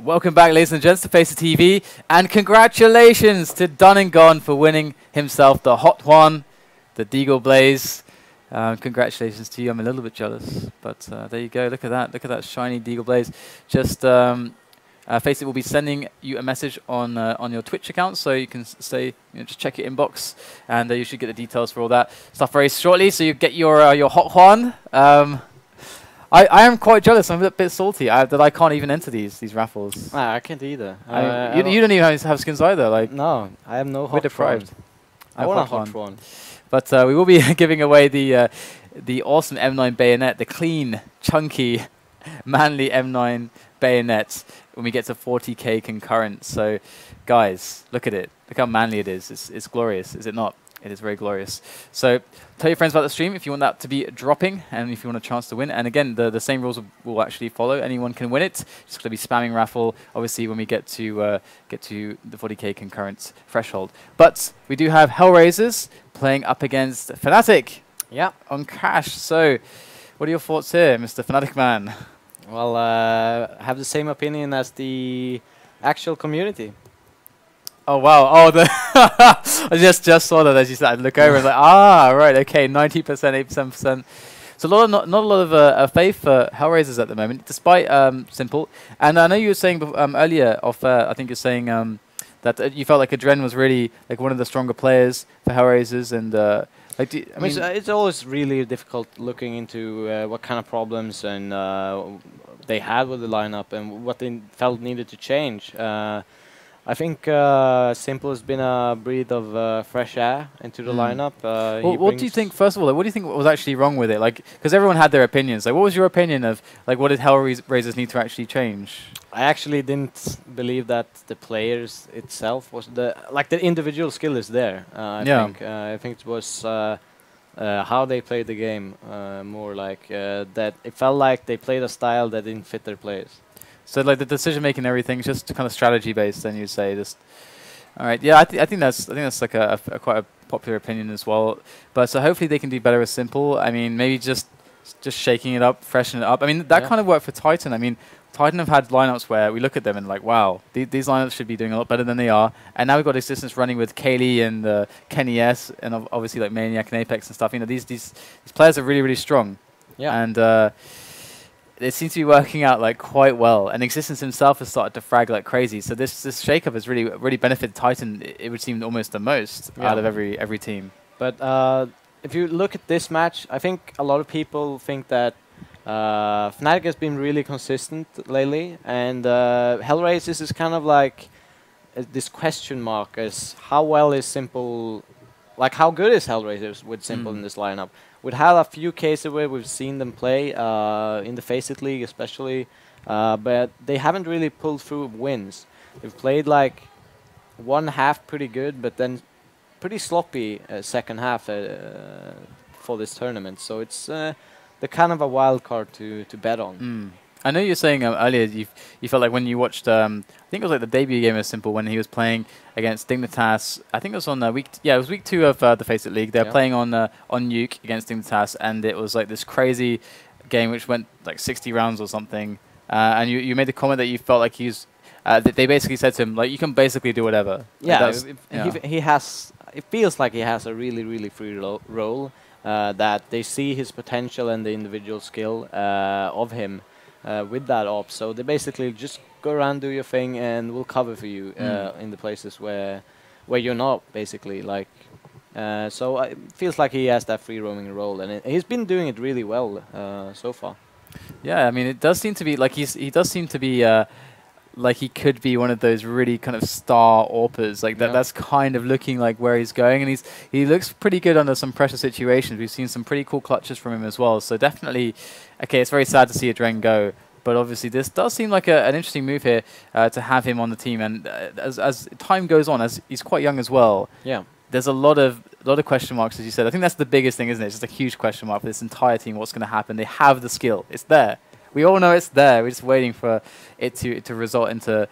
Welcome back, ladies and gents, to FaceitTV, and congratulations to Done and Gone for winning himself the Hot One, the Deagle Blaze. Congratulations to you. I'm a little bit jealous, but there you go. Look at that. Look at that shiny Deagle Blaze. Just FaceIT will be sending you a message on your Twitch account, so you can say, just check your inbox, and you should get the details for all that stuff very shortly. So you get your Hot One. I am quite jealous. I'm a bit salty that I can't even enter these raffles. I can't either. You don't even have skins either. Like, no, I have no Hot. We're deprived. I want a Hot One. But we will be giving away the awesome M9 bayonet, the clean, chunky, manly M9 bayonet when we get to 40k concurrent. So, guys, look at it. Look how manly it is. It's glorious, is it not? It is very glorious. So tell your friends about the stream if you want that to be dropping and if you want a chance to win. And again, the same rules will actually follow. Anyone can win it. Just going to be spamming raffle, obviously, when we get to the 40k concurrent threshold. But we do have Hellraisers playing up against Fnatic. Yeah. On Cash. So what are your thoughts here, Mr. Fnatic man? Well, I have the same opinion as the actual community. Oh wow! Oh, I just saw that as you said. Look over and like, right, okay, 90%, 87%. So not a lot of faith for Hellraisers at the moment, despite Simple. And I know you were saying earlier, I think you're saying that you felt like Adren was really like one of the stronger players for Hellraisers, and like, I mean, it's always really difficult looking into what kind of problems and they had with the lineup and what they felt needed to change. I think Simple has been a breath of fresh air into the lineup. Well, what do you think, first of all, what do you think was actually wrong with it? Like, because everyone had their opinions. Like, what was your opinion of, like, what did Hellraisers need to actually change? I actually didn't believe that the players itself was the individual skill is there. I think it was how they played the game more like that. It felt like they played a style that didn't fit their players. So like the decision making, everything, just kind of strategy based. Then you say just, all right, yeah. I think that's like quite a popular opinion as well. But so hopefully they can do better with Simple. I mean, maybe just shaking it up, freshen it up. I mean, that kind of worked for Titan. I mean, Titan have had lineups where we look at them and like, wow, these lineups should be doing a lot better than they are. And now we've got Existence running with Kaylee and Kenny S, and obviously like Maniac and Apex and stuff. You know, these players are really strong. Yeah. And it seems to be working out like quite well, and Existence himself has started to frag like crazy. So this shakeup has really benefited Titan. It would seem almost the most out of every team. But if you look at this match, I think a lot of people think that Fnatic has been really consistent lately, and Hellraisers is kind of like this question mark as how well is Simple, like how good is Hellraisers with Simple in this lineup. We've had a few cases where we've seen them play in the FACEIT League especially, but they haven't really pulled through wins. They've played like one half pretty good, but then pretty sloppy second half for this tournament. So it's the kind of a wild card to bet on. I know you were saying earlier you felt like when you watched, I think it was like the debut game of Simple when he was playing against Dignitas. I think it was on week 2 of the FACEIT League. They're playing on Nuke against Dignitas, and it was like this crazy game which went like 60 rounds or something. And you made the comment that you felt like he's. They basically said to him like, you can basically do whatever. Yeah, he has. It feels like he has a really free role. That they see his potential and the individual skill of him. With that op, so they basically just go around, do your thing, and we'll cover for you in the places where you're not, basically. Like, so it feels like he has that free roaming role, and he's been doing it really well so far. Yeah, I mean, it does seem to be like he does seem to be like he could be one of those really kind of star AWPers. Like that's kind of looking like where he's going, and he looks pretty good under some pressure situations. We've seen some pretty cool clutches from him as well. So definitely, okay, it's very sad to see Adren go, but obviously this does seem like an interesting move here to have him on the team. And as time goes on, as he's quite young as well, there's a lot of question marks, as you said. I think that's the biggest thing, isn't it? It's just a huge question mark for this entire team. What's going to happen? They have the skill. It's there. We all know it's there. We're just waiting for it to result into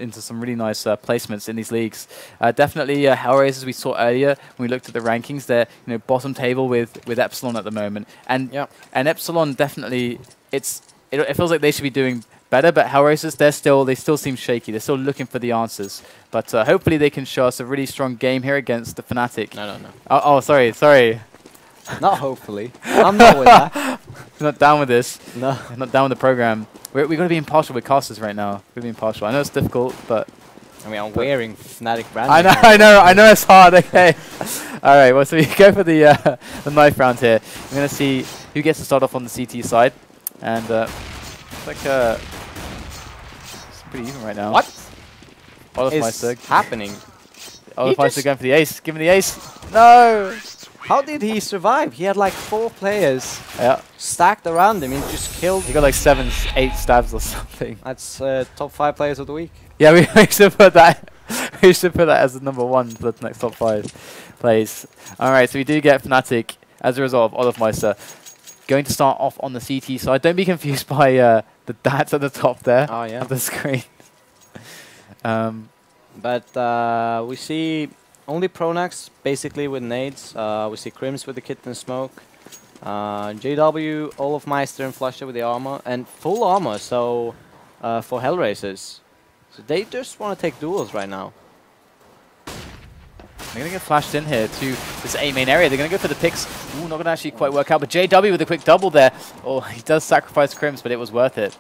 some really nice placements in these leagues. Definitely, Hellraisers we saw earlier when we looked at the rankings. They're bottom table with Epsilon at the moment, and Epsilon definitely it feels like they should be doing better, but Hellraisers, they still seem shaky. They're still looking for the answers. But hopefully they can show us a really strong game here against the Fnatic. No. Oh, sorry. Not hopefully. I'm not with that. I'm not down with this. No. I'm not down with the program. We're going to be impartial with casters right now. We're going to be impartial. I know it's difficult, but... I mean, I'm wearing Fnatic brand. I know it's hard, okay. All right, well, so we go for the knife round here. We're going to see who gets to start off on the CT side. And it's like it's pretty even right now. What Olofmeister is happening? Olofmeister going for the ace. Give him the ace. No! How did he survive? He had like 4 players stacked around him and just killed. He got like 7, 8 stabs or something. That's top 5 players of the week. Yeah, we should put that. We should put that as the #1 for the next top 5 plays. All right, so we do get Fnatic as a result of Olofmeister going to start off on the CT side. Don't be confused by the dots at the top there of the screen. But we see only pronax basically with nades. We see KRiMZ with the kit and smoke. JW, Olofmeister and flusha with the armor and full armor. So for Hellraisers. So they just want to take duels right now. They're going to get flashed in here to this A main area. They're going to go for the picks. Ooh, not going to actually quite work out. But JW with a quick double there. Oh, he does sacrifice KRiMZ, but it was worth it.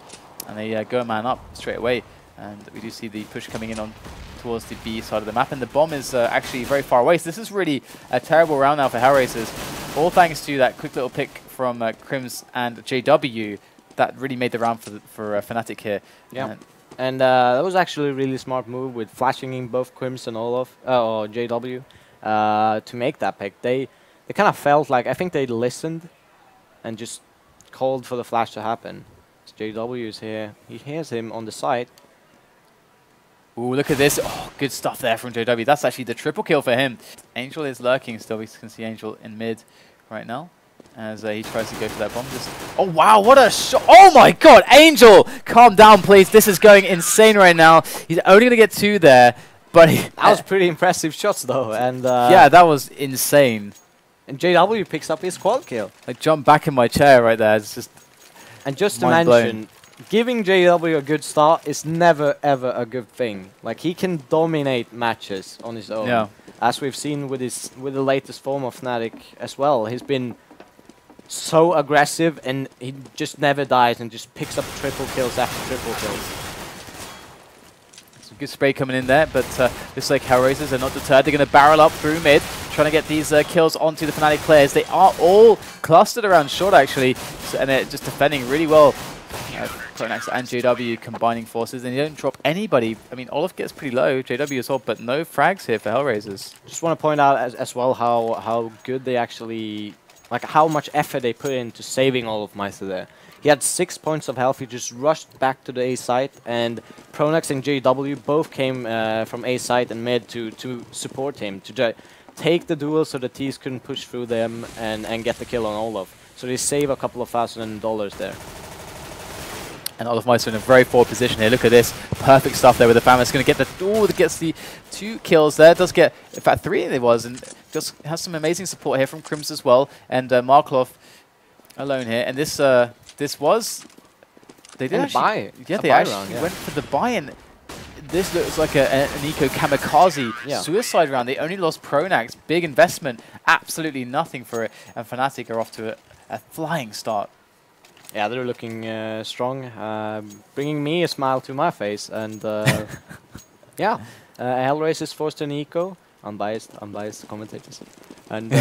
And they go man up straight away. And we do see the push coming in on towards the B side of the map. And the bomb is actually very far away. So this is really a terrible round now for Hellraisers. All thanks to that quick little pick from KRiMZ and JW. That really made the round for Fnatic here. Yeah. And that was actually a really smart move with flashing in both KRiMZ and Olof, or JW, to make that pick. They kind of felt like, I think they listened and just called for the flash to happen. So JW is here. He hears him on the side. Ooh, look at this. Oh, good stuff there from JW. That's actually the triple kill for him. Angel is lurking still. We can see Angel in mid right now. As he tries to go for that bomb. Oh, wow, what a shot. Oh, my God. Angel, calm down, please. This is going insane right now. He's only going to get 2 there. But that was pretty impressive shots, though. And yeah, that was insane. And JW picks up his quad kill. I jumped back in my chair right there. It's just... And just to mention, giving JW a good start is never, ever a good thing. Like, he can dominate matches on his own. Yeah. As we've seen with the latest form of Fnatic as well. He's been so aggressive and he just never dies and just picks up triple kills after triple kills. Some good spray coming in there, but looks like Hellraisers are not deterred. They're going to barrel up through mid, trying to get these kills onto the Fnatic players. They are all clustered around short, actually, and they're just defending really well. pronax and JW combining forces, and they don't drop anybody. I mean, Olof gets pretty low, JW as well, but no frags here for Hellraisers. Just want to point out as well how good they actually... Like, how much effort they put into saving Olofmeister there. He had 6 points of health. He just rushed back to the A site, and pronax and JW both came from A site and mid to support him, to take the duel so the T's couldn't push through them and get the kill on Olof. So they save a couple of $1,000 there. And Olofmeister in a very forward position here. Look at this. Perfect stuff there with the Famous. Going to get the... Ooh, that gets the 2 kills there. Does get... In fact, 3 it was. And just has some amazing support here from KRiMZ as well. And Markelov alone here. And this was... They did actually... Buy. Yeah, they actually went for the buy-in. This looks like an eco kamikaze suicide round. They only lost pronax. Big investment. Absolutely nothing for it. And Fnatic are off to a flying start. Yeah, they're looking strong, bringing me a smile to my face. And yeah, Hellraisers forced an eco. Unbiased commentators. And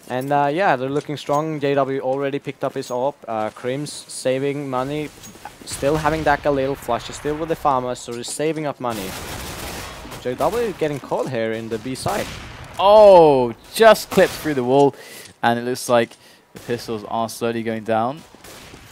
and yeah, they're looking strong. JW already picked up his AWP. KRiMZ saving money, still having that a little flush, still with the farmers, so they're saving up money. JW getting caught here in the B side. Oh, just clipped through the wall, and it looks like the pistols are slowly going down.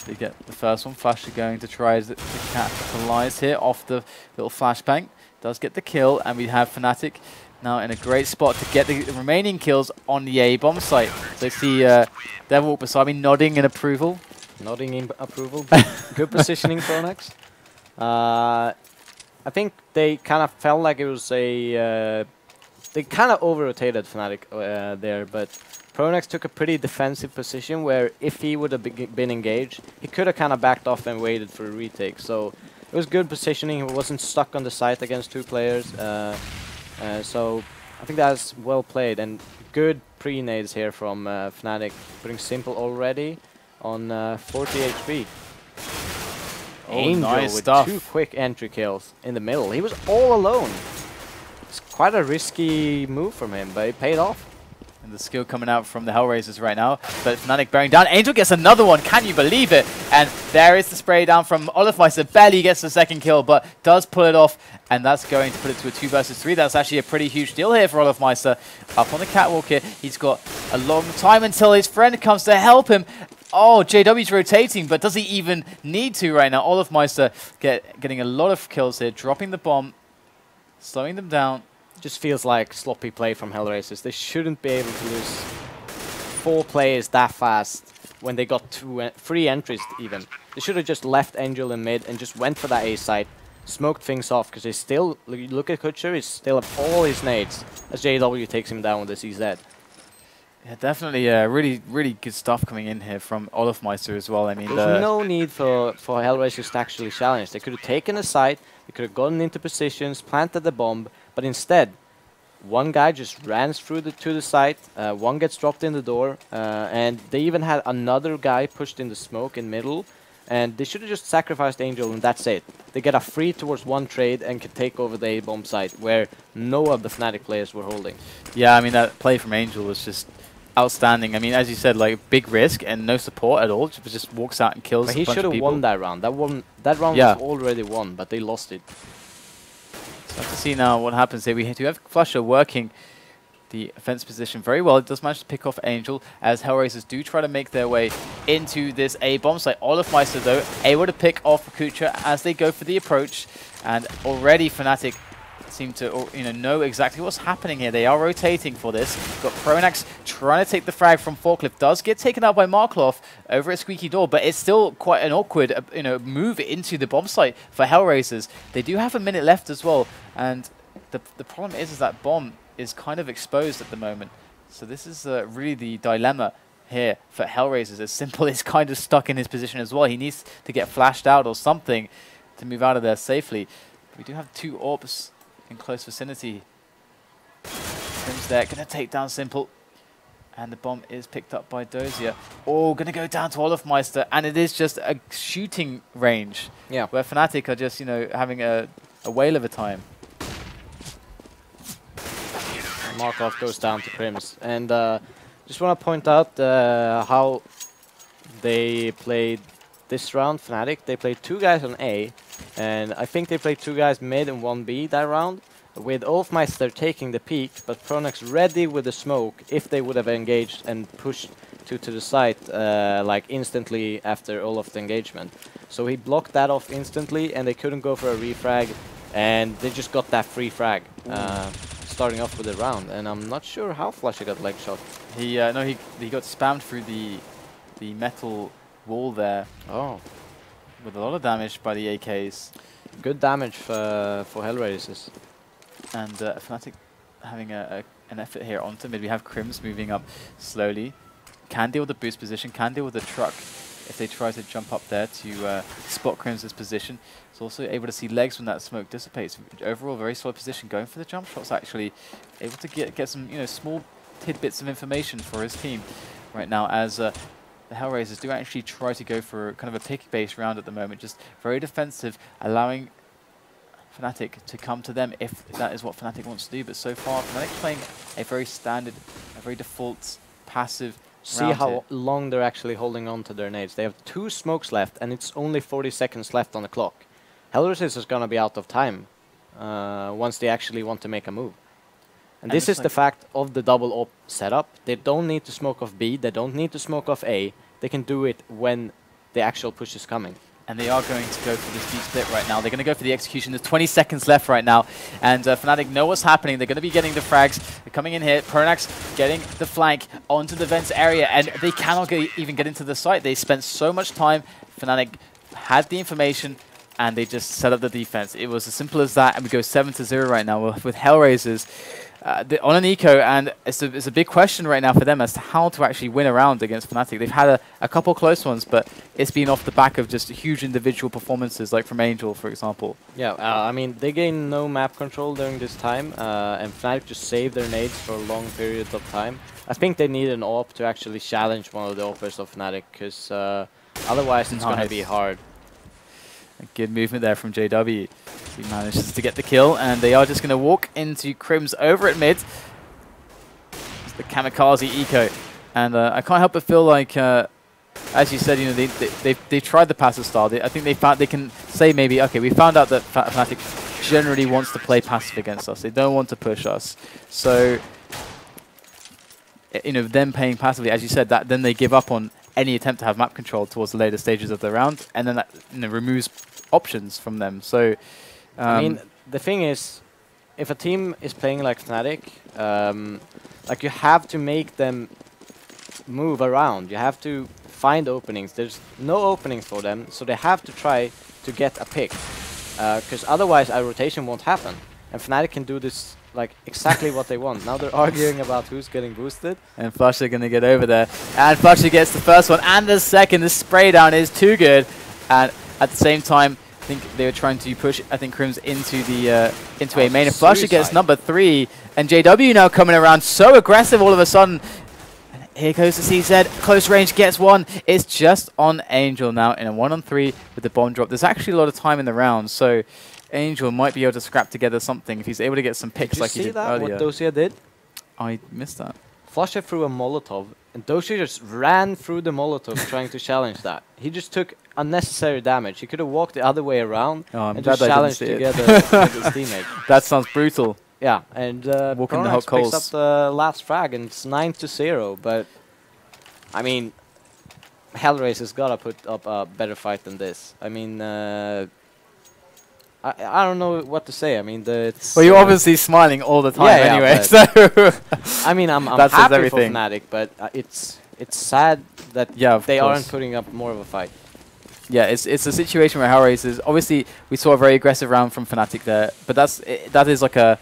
They get the first one. flusha going to try to capitalize here off the little flashbang. Does get the kill, and we have Fnatic now in a great spot to get the remaining kills on the A bomb site. So see Devil beside me nodding in approval. Nodding in approval. Good positioning, pronax. I think they kind of felt like it was a... they kind of over-rotated Fnatic there, but Pronax took a pretty defensive position where if he would have been engaged, he could have kind of backed off and waited for a retake. So it was good positioning. He wasn't stuck on the site against 2 players. So I think that's well played and good pre-nades here from Fnatic, putting Simple already on 40 HP. Oh, Angel nice with stuff. 2 quick entry kills in the middle. He was all alone. It's quite a risky move from him, but it paid off. And the skill coming out from the Hellraisers right now. But Fnatic bearing down. Angel gets another one. Can you believe it? And there is the spray down from olofm. Barely gets the second kill, but does pull it off. And that's going to put it to a 2 versus 3. That's actually a pretty huge deal here for olofm. Up on the catwalk here. He's got a long time until his friend comes to help him. Oh, JW's rotating, but does he even need to right now? olofm getting a lot of kills here. Dropping the bomb. Slowing them down. Just feels like sloppy play from Hellraisers. They shouldn't be able to lose 4 players that fast when they got 3 entries even. They should have just left Angel in mid and just went for that A site, smoked things off, because they still, look at Kucher, he's still up all his nades as JW takes him down with the CZ. Yeah, definitely really, really good stuff coming in here from olofm as well. I mean, there's no need for Hellraisers to actually challenge. They could have taken a site, they could have gotten into positions, planted the bomb, but instead, one guy just ran through to the site, one gets dropped in the door, and they even had another guy pushed in the smoke in middle, and they should have just sacrificed Angel and that's it. They get a free towards 1 trade and can take over the A-bomb site, where no of the Fnatic players were holding. Yeah, I mean, that play from Angel was just outstanding. I mean, as you said, like, big risk and no support at all. Just walks out and kills a bunch of people. But he should have won that round. That round was already won, but they lost it. So have to see now what happens here. We have flusha working the offense position very well. It does manage to pick off Angel as Hellraisers do try to make their way into this A-bomb site. olofm, though, able to pick off kucher as they go for the approach. And already Fnatic seem to know exactly what's happening here. They are rotating for this. Got pronax trying to take the frag from Forklift. Does get taken out by Markelov over at Squeaky Door, but it's still quite an awkward move into the bomb site for Hellraisers. They do have a minute left as well, and the problem is that bomb is kind of exposed at the moment. So this is really the dilemma here for Hellraisers, as Simple is kind of stuck in his position as well. He needs to get flashed out or something to move out of there safely. We do have 2 AWPs in close vicinity. KRiMZ there, gonna take down Simple. And the bomb is picked up by Dosia. Oh, gonna go down to olofm, and it is just a shooting range. Yeah. Where Fnatic are just, having a whale of a time. Markelov goes down to KRiMZ. And just want to point out how they played this round, Fnatic. They played 2 guys on A, and I think they played 2 guys mid and 1 B that round, with olofm taking the peak, but pronax ready with the smoke if they would have engaged and pushed to the site like instantly after Olof's engagement. So he blocked that off instantly, and they couldn't go for a refrag, and they just got that free frag. Starting off with the round, and I'm not sure how flusha got leg shot. He got spammed through the metal wall there. Oh, with a lot of damage by the AKs. Good damage for Hellraisers. And Fnatic having an effort here onto mid. We have KRiMZ moving up slowly. Can deal with the boost position. Can deal with the truck if they try to jump up there to spot KRiMZ's position. It's also able to see legs when that smoke dissipates. Overall, very solid position. Going for the jump shots, actually able to get some small tidbits of information for his team right now, as the Hellraisers do actually try to go for kind of a pick-based round at the moment. Just very defensive, allowing Fnatic to come to them if that is what Fnatic wants to do. But so far, Fnatic playing a very standard, a very default, passive. See how long they're actually holding on to their nades. They have 2 smokes left, and it's only 40 seconds left on the clock. Hellraisers is going to be out of time once they actually want to make a move. And this is the fact of the double op setup. They don't need to smoke off B. They don't need to smoke off A. They can do it when the actual push is coming. And they are going to go for this deep split right now. They're going to go for the execution. There's 20 seconds left right now. And Fnatic know what's happening. They're going to be getting the frags. They're coming in here. pronax getting the flank onto the vents area. And they cannot even get into the site. They spent so much time. Fnatic had the information. and they just set up the defense. It was as simple as that, and we go 7-0 right now with Hellraisers on an eco, and it's a big question right now for them as to how to actually win a round against Fnatic. They've had a couple close ones, but it's been off the back of just huge individual performances, like from Angel, for example. Yeah, I mean, they gained no map control during this time, and Fnatic just saved their nades for a long period of time. I think they need an AWP to actually challenge one of the AWPers of Fnatic, because otherwise it's going to be hard. A good movement there from JW. He manages to get the kill, and they are just going to walk into KRiMZ over at mid. It's the kamikaze eco, and I can't help but feel like, as you said, you know, they've tried the passive style. I think they found they can say maybe, okay, we found out that Fnatic generally wants to play passive against us. They don't want to push us, so you know, them playing passively, as you said, that then they give up on any attempt to have map control towards the later stages of the round, and then that, you know, removes options from them. So I mean, the thing is, if a team is playing like Fnatic, like you have to make them move around. You have to find openings. There's no openings for them, so they have to try to get a pick, because otherwise a rotation won't happen. And Fnatic can do this like exactly what they want. Now they're arguing about who's getting boosted. And flusha going to get over there. And flusha gets the first one and the second. The spray down is too good. And at the same time, I think they were trying to push, I think, KRiMZ into the into a main. And flusha gets number 3. And JW now coming around so aggressive all of a sudden. And here goes the CZ. Close range gets one. It's just on Angel now in a 1-on-3 with the bomb drop. There's actually a lot of time in the round. So Angel might be able to scrap together something if he's able to get some picks like he did earlier. What Dosia did? I missed that. flusha threw a Molotov, and Dosia just ran through the Molotov trying to challenge that. He just took unnecessary damage. He could have walked the other way around and just challenged together with his teammate. That sounds brutal. Yeah, and walking the hot coals. Picks up the last frag, and it's 9-0. But I mean, Hellraisers gotta put up a better fight than this. I mean, I don't know what to say. I mean, well, you're obviously smiling all the time anyway. So I mean, I'm happy for Fnatic, but it's sad that they aren't putting up more of a fight. Yeah, it's a situation where Hellraisers, obviously we saw a very aggressive round from Fnatic there, but that is like a.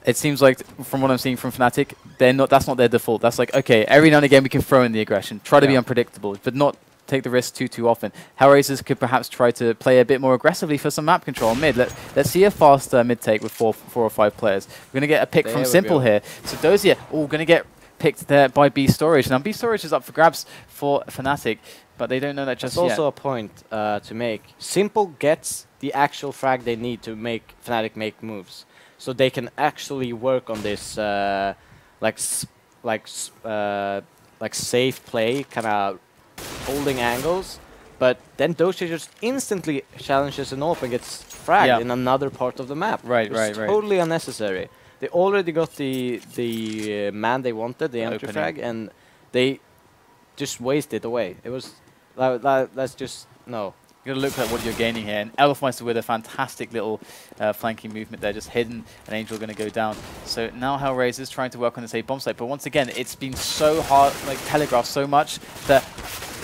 It seems like from what I'm seeing from Fnatic, that's not their default. That's like, okay, every now and again we can throw in the aggression, try to be unpredictable, but not take the risk too often. Hellraisers could perhaps try to play a bit more aggressively for some map control mid. Let's see a faster mid take with four or five players. We're going to get a pick from Simple here. So Dosia, going to get picked there by B Storage. Now B Storage is up for grabs for Fnatic, but they don't know that just yet. That's also a point to make. Simple gets the actual frag they need to make Fnatic make moves, so they can actually work on this like safe play, kind of holding angles, but then Dosia just instantly challenges an AWP and gets fragged in another part of the map. Right. Totally unnecessary. They already got the man they wanted, the entry frag, and they just wasted it away. It was that's just no. You gotta look at what you're gaining here, and Olof with a fantastic little flanking movement there, just hidden, and Angel gonna go down. So now Hellraisers trying to work on this bomb site, but once again, it's been so hard, like telegraphed so much that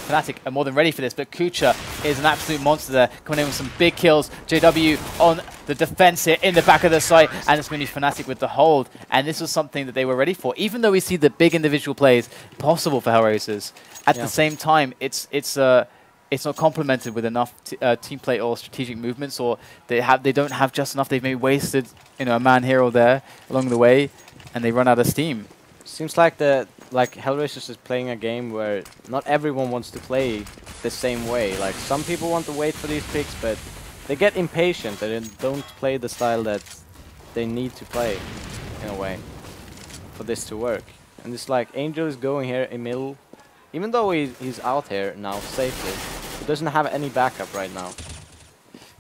Fnatic are more than ready for this, but kucher is an absolute monster there, coming in with some big kills. JW on the defense here in the back of the site, and it's going to be Fnatic with the hold, and this was something that they were ready for. Even though we see the big individual plays possible for Hellraisers, at the same time, it's not complemented with enough team play or strategic movements, or they don't have just enough. They've maybe wasted a man here or there along the way, and they run out of steam. Seems like Hellraisers is playing a game where not everyone wants to play the same way. Like some people want to wait for these picks, but they get impatient and don't play the style that they need to play in a way for this to work. And it's like Angel is going here, Emil, even though he's out here now safely, he doesn't have any backup right now.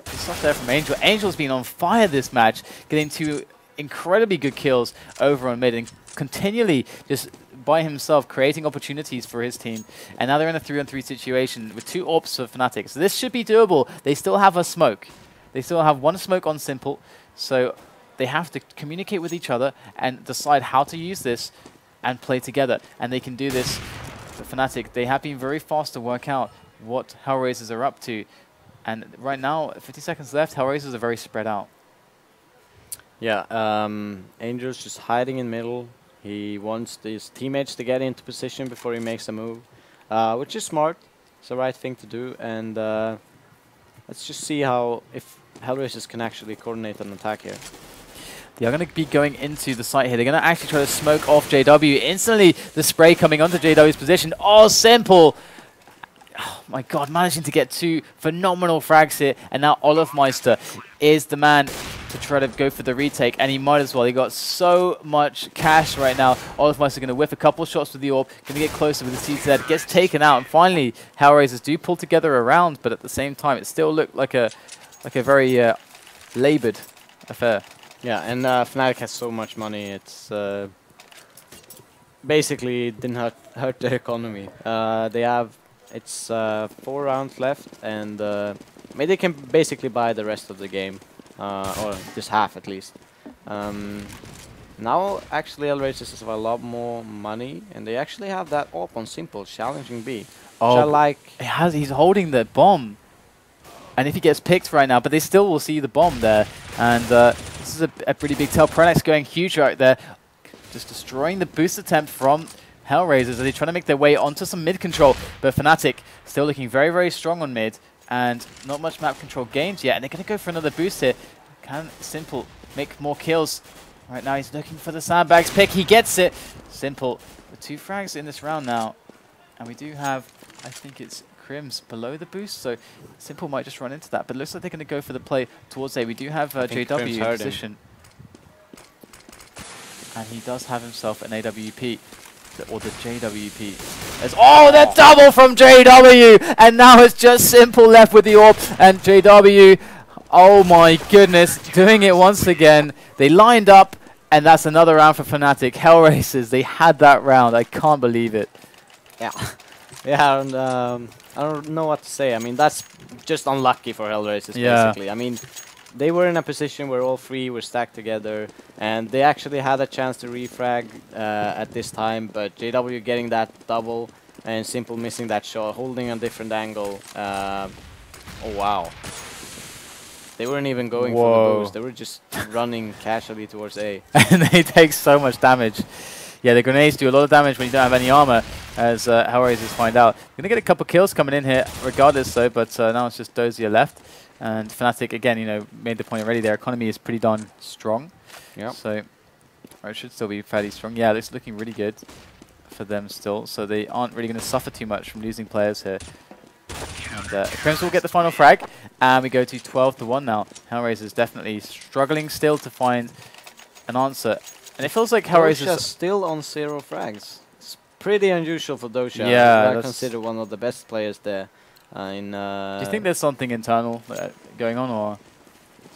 Good stuff there from Angel. Angel's been on fire this match, getting 2 incredibly good kills over on mid and continually just by himself creating opportunities for his team. And now they're in a 3-on-3 situation with 2 AWPs for Fnatic. So this should be doable. They still have a smoke. They still have 1 smoke on Simple. So they have to communicate with each other and decide how to use this and play together. And they can do this for Fnatic. They have been very fast to work out what Hellraisers are up to. And right now, 50 seconds left. Hellraisers are very spread out. Yeah, Angel's just hiding in middle. He wants his teammates to get into position before he makes a move, which is smart. It's the right thing to do. And let's just see how if Hellraisers can actually coordinate an attack here. They are going to be going into the site here. They're going to actually try to smoke off JW. Instantly, the spray coming onto JW's position. Oh, simple. Oh my god, managing to get 2 phenomenal frags here. And now Olofmeister is the man to try to go for the retake. And he might as well. He got so much cash right now. Olofmeister going to whiff a couple shots with the orb. Going to get closer with the CZ. Gets taken out. And finally, Hellraisers do pull together a round. But at the same time, it still looked like a very labored affair. Yeah, and Fnatic has so much money. It's basically didn't hurt their economy. They have it's 4 rounds left, and maybe they can basically buy the rest of the game, or this half at least. Now actually Hellraisers have a lot more money, and they actually have that AWP on simple challenging B. Oh, which I like. He's holding the bomb. And if he gets picked right now, but they still will see the bomb there. And this is a pretty big tell. pronax going huge right there. Just destroying the boost attempt from Hellraisers as they try to make their way onto some mid control. But Fnatic still looking very, very strong on mid. And not much map control gains yet. And they're going to go for another boost here. Can Simple make more kills? Right now he's looking for the sandbags pick. He gets it. Simple with 2 frags in this round now. And we do have, I think it's KRiMZ below the boost, so Simple might just run into that. But it looks like they're going to go for the play towards A. We do have JW in position. And he does have himself an AWP, or the JWP. Oh, that double from JW! And now it's just Simple left with the AWP, and JW, oh my goodness, doing it once again. They lined up, and that's another round for Fnatic. Hellraisers, they had that round. I can't believe it. Yeah. Yeah, and I don't know what to say. I mean, that's just unlucky for Hellraisers, basically. I mean, they were in a position where all 3 were stacked together, and they actually had a chance to refrag at this time, but JW getting that double, and Simple missing that shot, holding a different angle. Oh, wow. They weren't even going for the boost. They were just running casually towards A. And they take so much damage. Yeah, the grenades do a lot of damage when you don't have any armor, as Hellraisers find out. Going to get a couple kills coming in here, regardless though, but now it's just Dosia left. And Fnatic, again, you know, made the point already, their economy is pretty darn strong. Yeah. So, or it should still be fairly strong. Yeah, it's looking really good for them still, so they aren't really going to suffer too much from losing players here. And KRiMZ will get the final frag, and we go to 12-1 now. Hellraisers definitely struggling still to find an answer. And it feels like Hellraisers still on 0 frags. It's pretty unusual for Dosia. Yeah, I consider one of the best players there. Do you think there's something internal going on, or do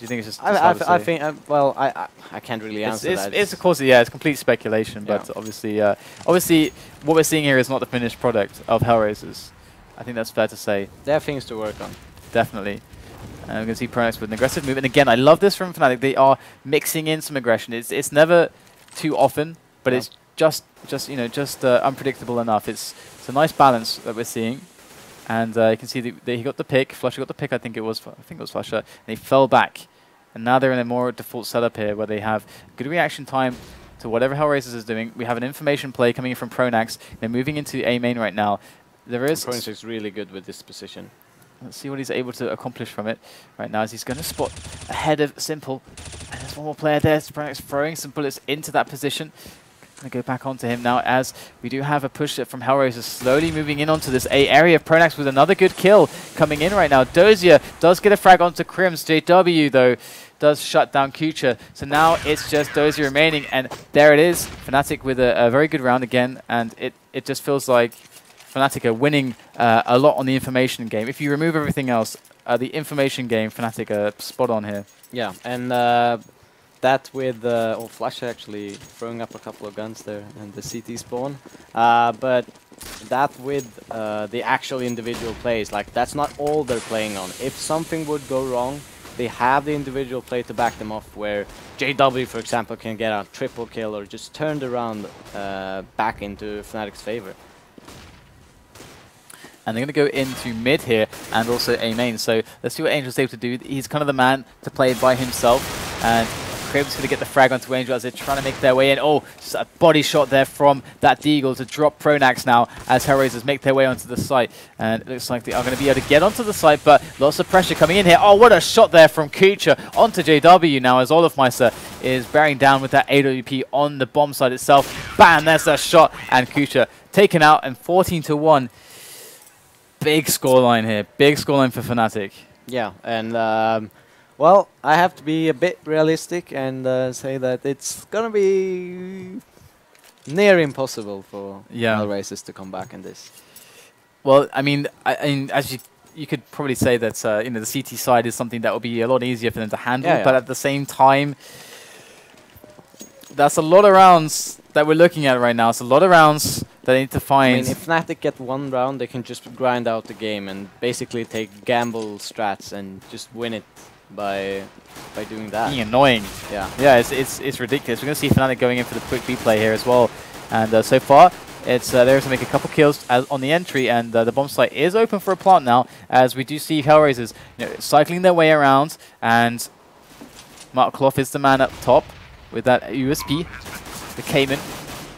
you think it's just? I think. Well, I can't really answer that. It's of course, yeah, it's complete speculation. But obviously, what we're seeing here is not the finished product of Hellraisers. I think that's fair to say. They have things to work on. Definitely. And we're going to see pronax with an aggressive move. And again, I love this from Fnatic. They are mixing in some aggression. It's never too often, but it's just unpredictable enough. It's a nice balance that we're seeing. And you can see he got the pick. flusha got the pick. I think it was flusha, and he fell back. And now they're in a more default setup here, where they have good reaction time to whatever Hellraisers is doing. We have an information play coming in from pronax. They're moving into A main right now. pronax is really good with this position. Let's see what he's able to accomplish from it right now, as he's going to spot ahead of Simple. And there's one more player there. pronax throwing some bullets into that position. Going to go back onto him now, as we do have a push from Hellraisers slowly moving in onto this A area. pronax with another good kill coming in right now. Dosia does get a frag onto KRiMZ. JW, though, does shut down kucher. So now it's just Dosia remaining, and there it is. Fnatic with a very good round again, and it just feels like Fnatic are winning a lot on the information game. If you remove everything else, the information game, Fnatic are spot on here. Yeah, and that with flusha actually throwing up a couple of guns there and the CT spawn. But that with the actual individual plays, like that's not all they're playing on. If something would go wrong, they have the individual play to back them off, where JW, for example, can get a triple kill or just turn the round back into Fnatic's favor. And they're going to go into mid here and also A main. So let's see what Angel's able to do. He's kind of the man to play by himself. And KRiMZ going to get the frag onto Angel as they're trying to make their way in. Oh, just a body shot there from that Deagle to drop pronax now as Hellraisers make their way onto the site. And it looks like they are going to be able to get onto the site, but lots of pressure coming in here. Oh, what a shot there from Kucher onto JW now as Olof is bearing down with that AWP on the bomb site itself. Bam, there's that shot. And Kucher taken out and 14-1. Big scoreline here. Big scoreline for Fnatic. Yeah, and well, I have to be a bit realistic and say that it's gonna be near impossible for Hellraisers to come back in this. Well, I mean, as you could probably say that you know, the CT side is something that will be a lot easier for them to handle, but at the same time, that's a lot of rounds that we're looking at right now. It's a lot of rounds that they need to find. I mean, if Fnatic get one round, they can just grind out the game and basically take gamble strats and just win it by doing that. Being annoying. Yeah. Yeah, it's ridiculous. We're going to see Fnatic going in for the quick B play here as well. And so far, it's they're to make a couple kills on the entry, and the bomb site is open for a plant now, as we do see Hellraisers, you know, cycling their way around, and Markelov is the man up top with that USP, the Cayman.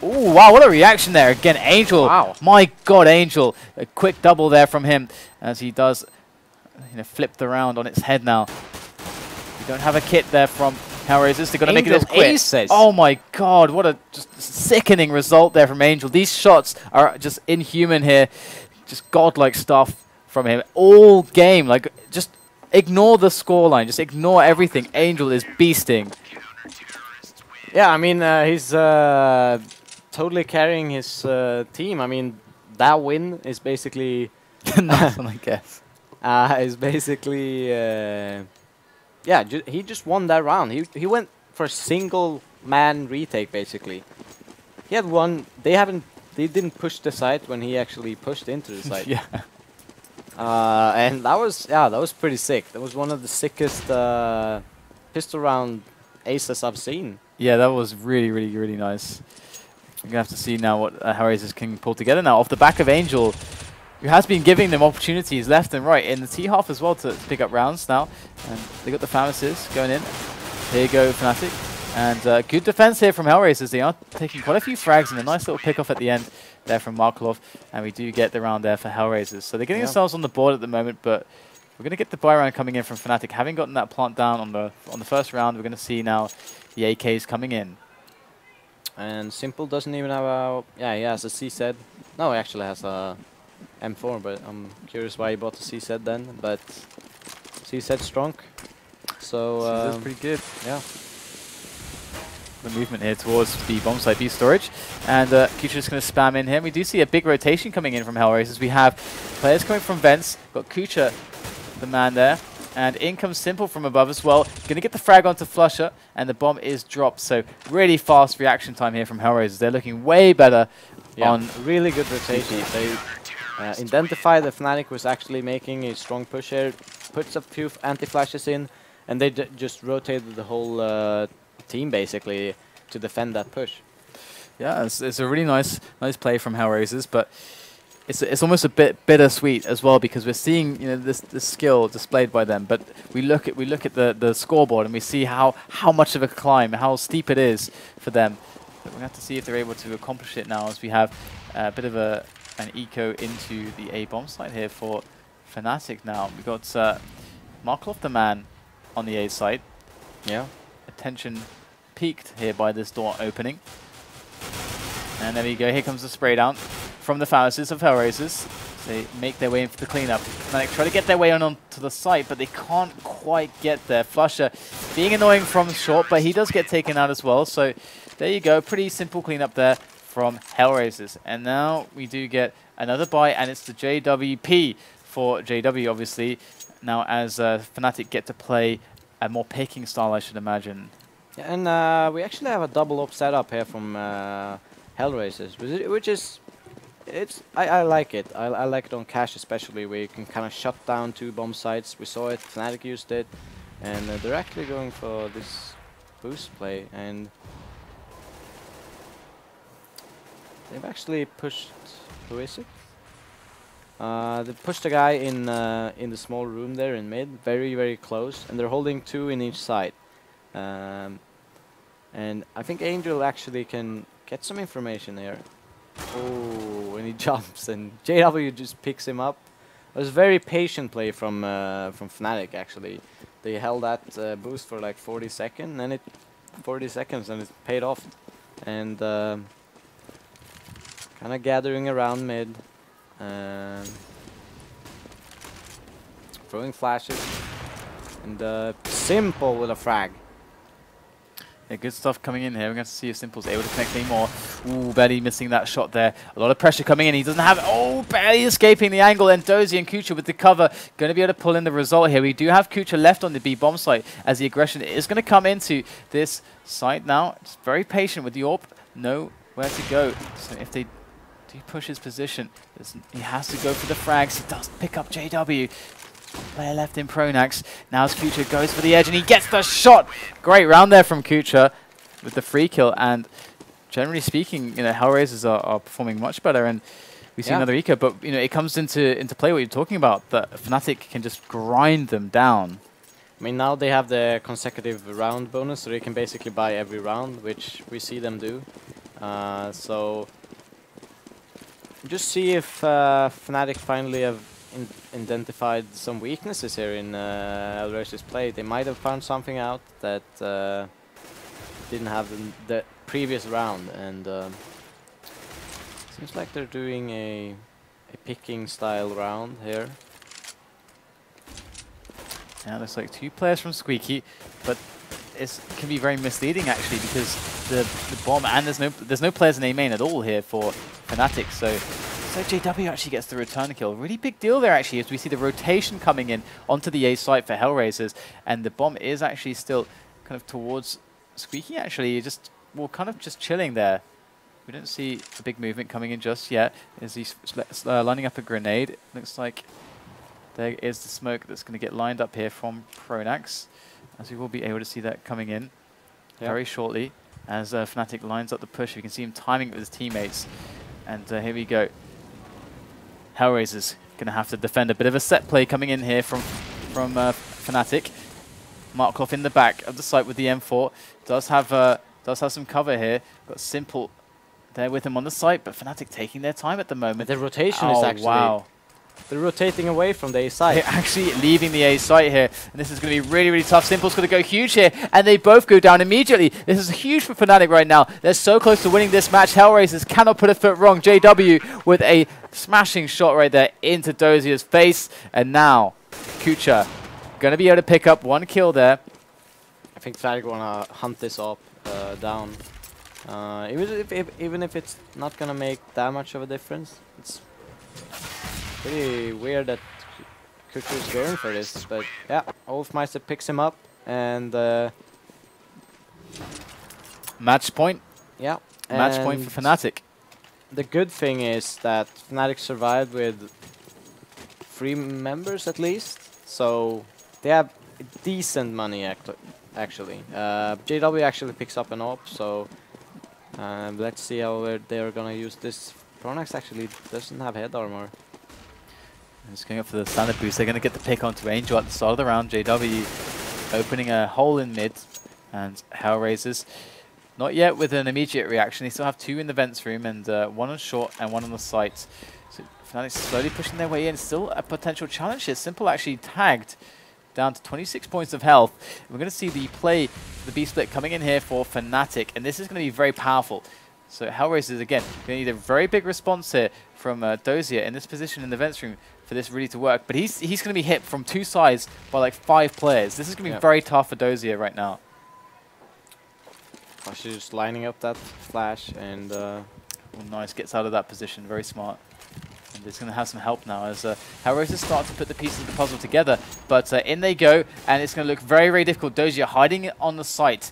Oh, wow, what a reaction there. Again, Angel. Wow. My God, Angel. A quick double there from him as he does, you know, flip the round on its head now. We don't have a kit there from Hellraisers. They're going to make it quick. Aces. Oh my God, what a just sickening result there from Angel. These shots are just inhuman here. Just godlike stuff from him. All game, like, just ignore the scoreline. Just ignore everything. Angel is beasting. Yeah, I mean, he's totally carrying his team. I mean, that win is basically... nothing, I guess. Is basically... yeah, he just won that round. He went for a single man retake, basically. He had one... They didn't push the site when he actually pushed into the site. Yeah. And that was pretty sick. That was one of the sickest pistol round aces I've seen. Yeah, that was really, really, really nice. We're going to have to see now what Hellraisers can pull together now. Off the back of Angel, who has been giving them opportunities left and right in the T-half as well to pick up rounds now. And they got the pharmacists going in. Here you go, Fnatic. And good defense here from Hellraisers. They are taking quite a few frags and a nice little pick off at the end there from Markelov. And we do get the round there for Hellraisers. So they're getting themselves on the board at the moment, but we're going to get the buy round coming in from Fnatic. Having gotten that plant down on the first round, we're going to see now the AKs coming in. And Simple doesn't even have a... Yeah, he has a CZ. No, he actually has a M4, but I'm curious why he bought a CZ then. But CZ strong. So... CZ's pretty good. Yeah. The movement here towards the bomb site B storage. And Kucher's just going to spam in here. We do see a big rotation coming in from Hellraisers. We have players coming from vents. Got Kucher, the man there. And in comes Simple from above as well. Going to get the frag onto flusha, and the bomb is dropped. So really fast reaction time here from Hellraisers. They're looking way better on... Really good rotation. They identified that Fnatic was actually making a strong push here, puts a few anti-flashes in, and they just rotated the whole team basically to defend that push. Yeah, it's a really nice play from Hellraisers, but it's almost a bit bittersweet as well, because we're seeing, you know, this skill displayed by them, but we look at the scoreboard and we see how much of a climb, how steep it is for them. But we're going to have to see if they're able to accomplish it now, as we have a bit of an eco into the A bomb site here for Fnatic now. We've got Markelov the man on the A site. Yeah. Attention peaked here by this door opening. And there we go, here comes the spray down from the phalanxes of Hellraisers. They make their way in for the cleanup. Fnatic try to get their way onto the site, but they can't quite get there. flusha being annoying from short, but he does get taken out as well. So there you go, pretty simple cleanup there from Hellraisers. And now we do get another buy, and it's the JWP for JW, obviously. Now as Fnatic get to play a more picking style, I should imagine. Yeah, and we actually have a double up setup here from Hellraisers, which is... I like it. I like it on cash especially, where you can kind of shut down two bomb sites. We saw it, Fnatic used it, and they're actually going for this boost play, and they've actually pushed... Who is it? They pushed the guy in the small room there in mid, very, very close, and they're holding 2 in each side. And I think Angel actually can get some information here. Oh, and he jumps, and JW just picks him up. It was very patient play from Fnatic actually. They held that boost for like 40 seconds, and it paid off. And kind of gathering around mid, throwing flashes, and Simple with a frag. Yeah, good stuff coming in here. We're going to see if Simple's able to connect any more. Ooh, barely missing that shot there. A lot of pressure coming in. He doesn't have... Oh, barely escaping the angle. And Dosia and kucher with the cover. Going to be able to pull in the result here. We do have kucher left on the B bomb site as the aggression is going to come into this site now. It's very patient with the AWP. Know where to go. So if they do push his position, he has to go for the frags. He does pick up JW. Player left in pronax. Now as kucher goes for the edge and he gets the shot. Great round there from kucher with the free kill. And generally speaking, you know, Hellraisers are performing much better. And we see another eco, but you know, it comes into play what you're talking about. That Fnatic can just grind them down. I mean, now they have the consecutive round bonus, so they can basically buy every round, which we see them do. So just see if Fnatic finally have identified some weaknesses here in Hellraisers' play. They might have found something out that didn't have in the previous round, and seems like they're doing a picking style round here. Yeah, looks like 2 players from Squeaky, but it can be very misleading actually because the bomb and there's no players in A main at all here for Fnatic. So JW actually gets the return kill. Really big deal there actually as we see the rotation coming in onto the A site for Hellraisers, and the bomb is actually still kind of towards Squeaky actually, kind of just chilling there. We don't see a big movement coming in just yet. As he's lining up a grenade, it looks like there is the smoke that's going to get lined up here from pronax, as we will be able to see that coming in very shortly as Fnatic lines up the push. We can see him timing it with his teammates, and here we go. Hellraisers going to have to defend a bit of a set play coming in here from Fnatic. Markelov in the back of the site with the M4 does have some cover here. Got Simple there with him on the site, but Fnatic taking their time at the moment. The rotation is actually they're rotating away from the A site. They're actually leaving the A site here, and this is going to be really, really tough. Simple's going to go huge here, and they both go down immediately. This is huge for Fnatic right now. They're so close to winning this match. Hellraisers cannot put a foot wrong. JW with a smashing shot right there into Dosia's face, and now kucher going to be able to pick up 1 kill there. I think Fnatic want to hunt this up down. Even if it's not going to make that much of a difference. It's pretty weird that kucher is going for this, but yeah, olofm picks him up, and match point. Yeah, match point for Fnatic. The good thing is that Fnatic survived with 3 members at least, so they have decent money actually. JW actually picks up an AWP, so let's see how they're gonna use this. pronax actually doesn't have head armor. Just going up for the standard boost. They're going to get the pick onto Angel at the start of the round. JW opening a hole in mid, and Hellraisers not yet with an immediate reaction. They still have 2 in the vents room, and 1 on short and 1 on the site. So Fnatic slowly pushing their way in. Still a potential challenge here. Simple actually tagged down to 26 points of health. We're going to see the play, the B split coming in here for Fnatic, and this is going to be very powerful. So Hellraisers again going to need a very big response here from Dosia in this position in the vents room for this really to work. But he's going to be hit from 2 sides by like 5 players. This is going to be very tough for Dosia right now. She's just lining up that flash, and nice, gets out of that position, very smart. And he's going to have some help now as Hellraisers start to put the pieces of the puzzle together. But in they go, and it's going to look very, very difficult. Dosia hiding it on the site.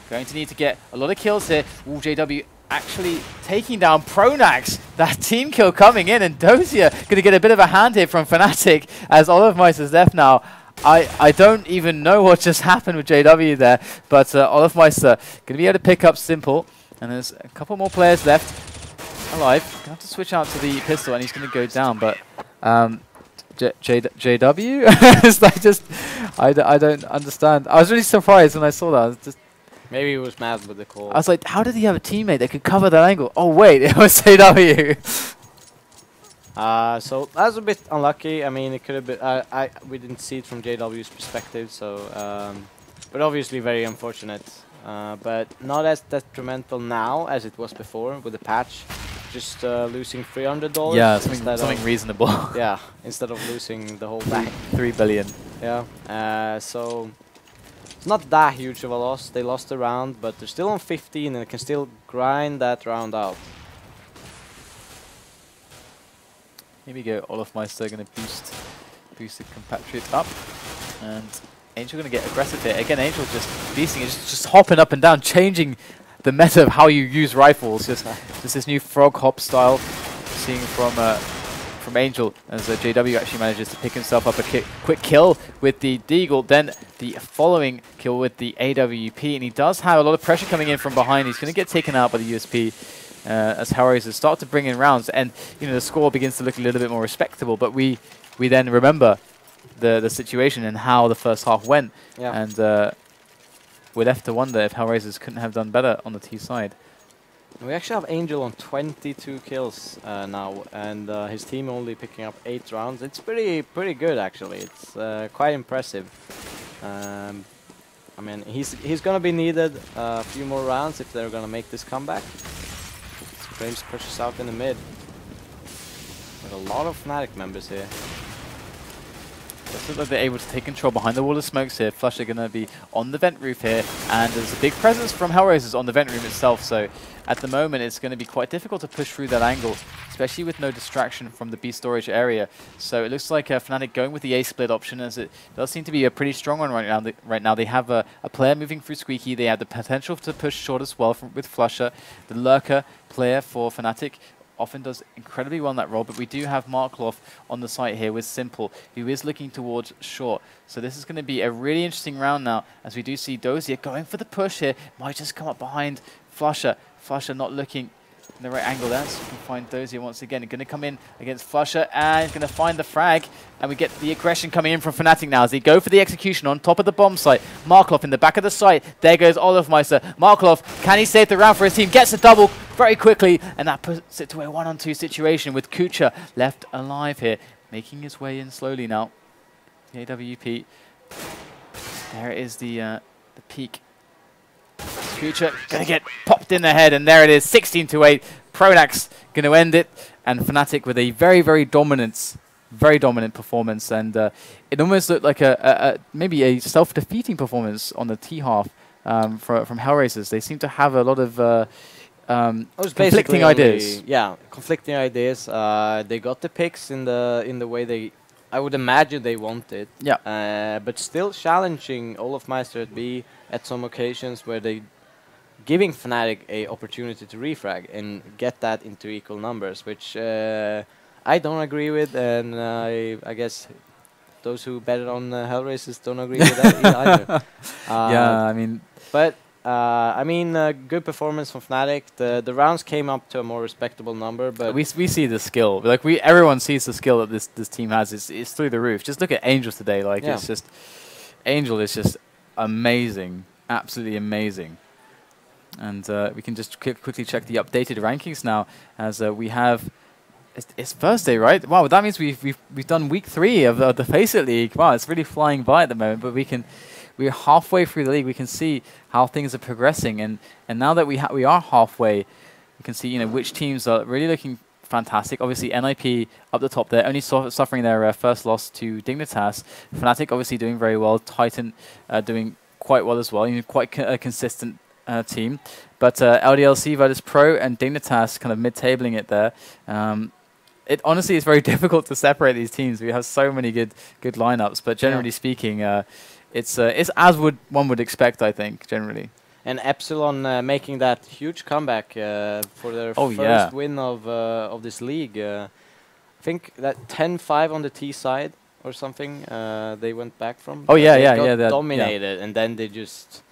Going to need to get a lot of kills here. Ooh, JW actually taking down pronax. That team kill coming in, and Dosia going to get a bit of a hand here from Fnatic as olofm is left now. I don't even know what just happened with JW there, but olofm going to be able to pick up Simple, and there's a couple more players left. alive. Gonna have to switch out to the pistol, and he's gonna go down. But JW, I don't understand. I was really surprised when I saw that. I was just Maybe he was mad with the call. I was like, how did he have a teammate that could cover that angle? Oh wait, it was JW. So that was a bit unlucky. I mean, it could have been. We didn't see it from JW's perspective, so but obviously very unfortunate. But not as detrimental now as it was before with the patch. Just losing $300. Yeah, something reasonable. Yeah, instead of losing the whole bank. 3 billion. Yeah. So it's not that huge of a loss. They lost a round, but they're still on 15 and can still grind that round out. Here we go, olofmeister going to boost the compatriot up, and Angel going to get aggressive here. Again, Angel just beasting it, just hopping up and down, changing the meta of how you use rifles. Just this new frog hop style, seeing from Angel as JW actually manages to pick himself up a quick kill with the Deagle, then the following kill with the AWP, and he does have a lot of pressure coming in from behind. He's going to get taken out by the USP. As Hellraisers start to bring in rounds, and the score begins to look a little bit more respectable. But we then remember the situation and how the first half went, and we're left to wonder if Hellraisers couldn't have done better on the T side. We actually have Angel on 22 kills now, and his team only picking up 8 rounds. It's pretty good actually. It's quite impressive. I mean, he's gonna be needed a few more rounds if they're gonna make this comeback. KRiMZ pushes out in the mid. With a lot of Fnatic members here. Looks like they're able to take control behind the wall of smokes here. flusha going to be on the vent roof here, and there's a big presence from Hellraisers on the vent room itself, so at the moment it's going to be quite difficult to push through that angle, especially with no distraction from the B storage area. So it looks like Fnatic going with the A split option, as it does seem to be a pretty strong one right now. They have a player moving through Squeaky. They have the potential to push short as well with flusha. The lurker player for Fnatic often does incredibly well in that role, but we do have Markelov on the site here with Simple, who is looking towards short. So this is going to be a really interesting round now, as we do see Dosia going for the push here. Might just come up behind flusha. flusha not looking in the right angle there, so we can find Dosia once again. Going to come in against flusha, and he's going to find the frag, and we get the aggression coming in from Fnatic now as they go for the execution on top of the bomb site. Markelov in the back of the site. There goes olofmeister. Markelov, can he save the round for his team? Gets a double very quickly, and that puts it to a 1-on-2 situation with Kucher left alive here, making his way in slowly now. The AWP. There is the peak. Kucher gonna get popped in the head, and there it is, 16-8. Pronax gonna end it, and Fnatic with a very dominant performance, and it almost looked like maybe a self-defeating performance on the T half from Hellraisers. They seem to have a lot of conflicting ideas. Yeah, conflicting ideas. They got the picks in the way I would imagine they wanted. Yeah. But still challenging olofmeister at B at some occasions where they giving Fnatic a opportunity to refrag and get that into equal numbers, which I don't agree with, and I guess those who betted on Hellraisers don't agree with that either. Yeah, I mean, but I mean, good performance from Fnatic. The rounds came up to a more respectable number, but we see the skill. Like everyone sees the skill that this team has. It's through the roof. Just look at Angel today. Like it's just Angel is just amazing, absolutely amazing. And we can just quickly check the updated rankings now, as we have. It's Thursday, right? Wow, that means we've done week 3 of the FACEIT League. Wow, it's really flying by at the moment. But we're halfway through the league. We can see how things are progressing, and now that we are halfway, we can see which teams are really looking fantastic. Obviously, NIP up the top there, only suffering their first loss to Dignitas. Fnatic obviously doing very well. Titan doing quite well as well. Quite a consistent team. But LDLC, Virtus.pro, and Dignitas kind of mid-tabling it there. It honestly is very difficult to separate these teams. We have so many good lineups, but generally speaking, it's as one would expect, I think, generally. And Epsilon making that huge comeback for their first win of this league. I think that 10-5 on the T side or something they went back from. Oh yeah, They got dominated, and then they just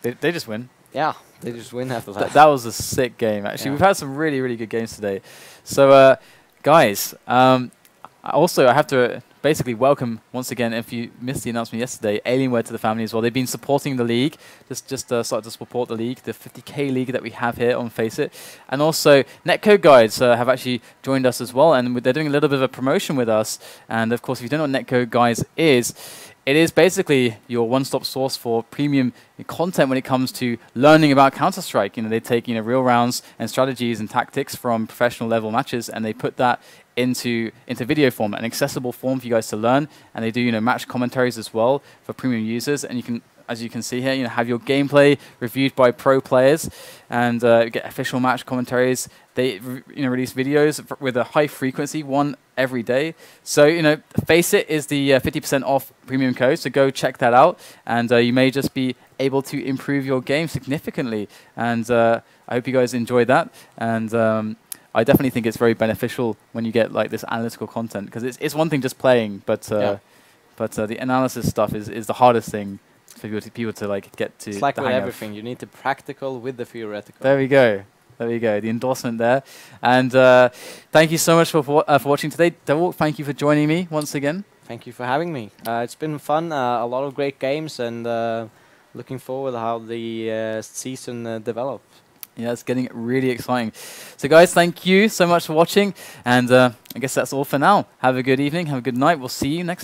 win. Yeah, they just win after that. That was a sick game, actually. We've had some really, really good games today. So, guys, also, I have to basically welcome, once again, if you missed the announcement yesterday, Alienware to the family as well. They've been supporting the league, just started to support the league, the 50k league that we have here on FACEIT. And also, Netcode Guides have actually joined us as well, and they're doing a little bit of a promotion with us. And of course, if you don't know what Netcode Guides is, it is basically your one-stop source for premium content when it comes to learning about Counter-Strike. You know, they take real rounds and strategies and tactics from professional level matches, and they put that into video format, an accessible form for you guys to learn. And they do match commentaries as well for premium users, and you can, as you can see here, have your gameplay reviewed by pro players, and get official match commentaries. They release videos with a high frequency, one every day. So FACEIT is the 50% off premium code. So go check that out, and you may just be able to improve your game significantly. And I hope you guys enjoyed that. And I definitely think it's very beneficial when you get like this analytical content, because it's one thing just playing, but the analysis stuff is the hardest thing for people to like get to. It's like with everything, you need the practical with the theoretical. There we go. There we go. The endorsement there. And thank you so much for watching today. Devil, thank you for joining me once again. Thank you for having me. It's been fun. A lot of great games, and looking forward to how the season develops. Yeah, it's getting really exciting. So guys, thank you so much for watching. And I guess that's all for now. Have a good evening. Have a good night. We'll see you next time.